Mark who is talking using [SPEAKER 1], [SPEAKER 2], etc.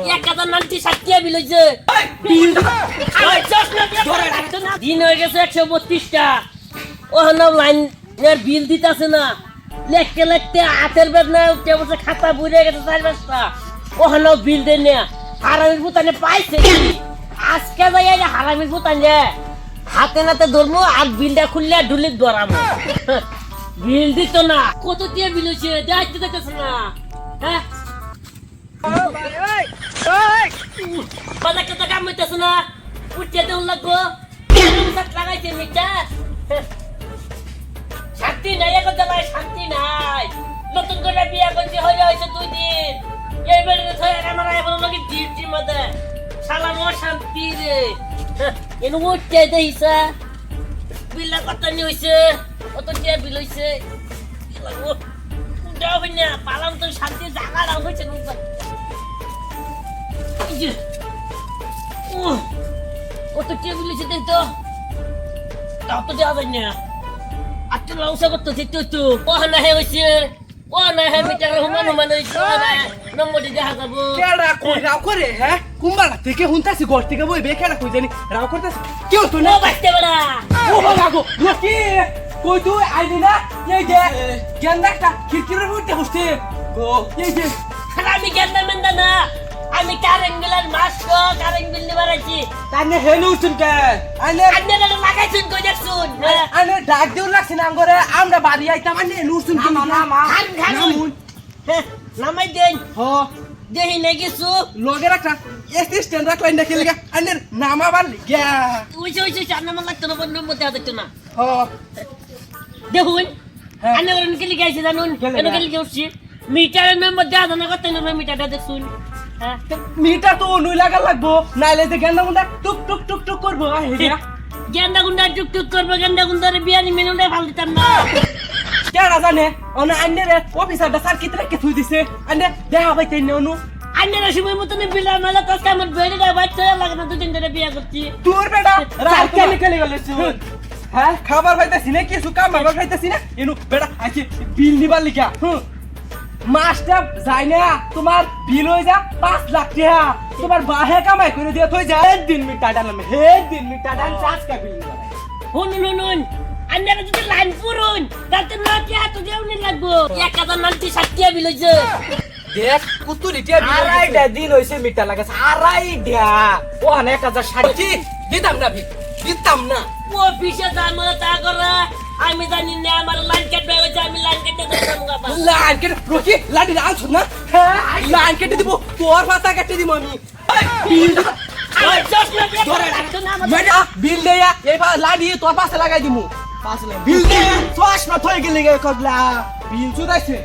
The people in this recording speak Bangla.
[SPEAKER 1] 1060 বিল হইছে দিন হয়ে গেছে 132টা ওখানে লাইনের বিল দিতেছে না লেখতে লেখতে হাতের বেদনা উঠে বসে খাতা বুড়ে গেছে 4-5টা ওখানে বিল দেন না হারামির পুতানে পাইছে আজকে যাই হারামির পুতানে হাতে নাতে ধরবো আর বিলটা খুললে ঢুলিক ধরাবো বিল দিত না কত দিয়ে বিল হয়েছে দেখতে দেখতেছ না হ্যাঁ বাজার কথা কাম হইতেছে না উঠতে দেন লাগবো লাগাইছে মিটার শান্তি নাই এখন জ্বালায় শান্তি নাই নতুন করে বিয়া করছি হয়ে হয়েছে 2 দিন এই বেড়ে আমার এখন লোকে ডিউটির মধ্যে শালা মো শান্তি রে এনে উঠতে দেইছে বিলা কত নি হইছে কত দিয়ে বিল হইছে যাও না পালাম তো শান্তি জায়গা দাও হইছে কত দিয়ে বিল হইছে দেখ তো তাও তো যাবে না আচ্ছা লাউসা করতে যেতে তো ওখানে হয়েছে ওখানে মিটার হুমান হয়েছে নম্বর দেখা যাবো
[SPEAKER 2] কেডা কই রাও করে হ্যাঁ কুম্বালা থেকে হুনতাছি ঘর থেকে বই বেকেডা কই জানি রাও করতাছি কেউ তো না
[SPEAKER 1] বাচ্চা বড়া
[SPEAKER 2] ও বাবা গো রকি কই তুই আইলি না এই যে গেন্দাটা খিড়কির মধ্যে বসতে গো এই যে
[SPEAKER 1] আমি গেন্দা মেন্দা না আমি কারেন্ট বিলের মাস্টার কারেন্ট বিল নিবার আছি
[SPEAKER 2] তানে হেনু শুনকে আনে
[SPEAKER 1] আন্নে লাগাইছুন কই দেখছুন
[SPEAKER 2] আনে ডাক দেউ লাগছ না করে আমরা বাড়ি আইতাম আনে হেনু শুনকে
[SPEAKER 1] মা খান খান নামাই দেন
[SPEAKER 2] হ
[SPEAKER 1] দেহি নাই কিছু
[SPEAKER 2] লগে রাখা এসটি স্ট্যান্ড রাখলাই না খেলে আনে নামা বাড়লি গিয়া
[SPEAKER 1] ওইছে চার নাম্বার লাগতো না বন্ধ মধ্যে দেখতো না
[SPEAKER 2] হ
[SPEAKER 1] দেখুন আন্নে ওরন কেলি গাইছে জানুন কেন কেলি গেছি মিটারের নম্বর দেয়া জানা কত নম্বর মিটারটা দেখছুন হ্যাঁ
[SPEAKER 2] মিটার তো অনুই লাগা লাগবো নাইলে যে গেন্দা গুন্ডা টুক টুক টুক টুক করবো হেডিয়া
[SPEAKER 1] গেন্দা গুন্ডা টুক টুক করবো গেন্দা গুন্ডারে বিয়ানি মেনুলে ফাল দিতাম না
[SPEAKER 2] কেডা জানে অনে আন্নে রে অফিসারটা স্যার কিতরে কে থুই দিছে আন্নে দেখা পাইতে নে অনু
[SPEAKER 1] আন্নে সময় মতন বিলা মেলা কষ্ট আমার বেড়ে দা বাচ্চা লাগে না 2-3 দিনে বিয়া করছি
[SPEAKER 2] তোর বেটা রাত কেন কেলে গেলে হ্যাঁ খাবার পাইতাছি না কিছু কামাবার পাইতাছি না এনু বেটা আজকে বিল নিবার লিখা মাস্টার যাই না তোমার বিল হয়ে যা 5 লাখ টাকা তোমার বাহে কামাই করে দিয়ে থই যা দিন মিটা ডালাম হে দিন মিটা ডাল চাষ কা বিল নিবার
[SPEAKER 1] হুন আন্নে যদি লাইন পুরুন তাতে না কি হাত দেউনি লাগবো 1060 বিল হইছে
[SPEAKER 2] দেখ কুতু রিটিয়া বিল আড়াইটা দিন হইছে মিটা লাগাছে আড়াইটা ও অনে 1060 দিতাম না দিতাম না
[SPEAKER 1] অফিসে যাবো তা করে আমি জানি না আমার লাইন কাটবে হইছে আমি লাইন কেটে দেব বাবা
[SPEAKER 2] লাইন কেটে রকি লাডি আছ না লাইন কেটে দিব তোর পাতা কেটে দিব আমি বেটা বিল দেয়া এবার লাডি তোর পাশে লাগাই দিমু বিল দেয়া চশমা থই গেলে কবলা বিল চুদাইছে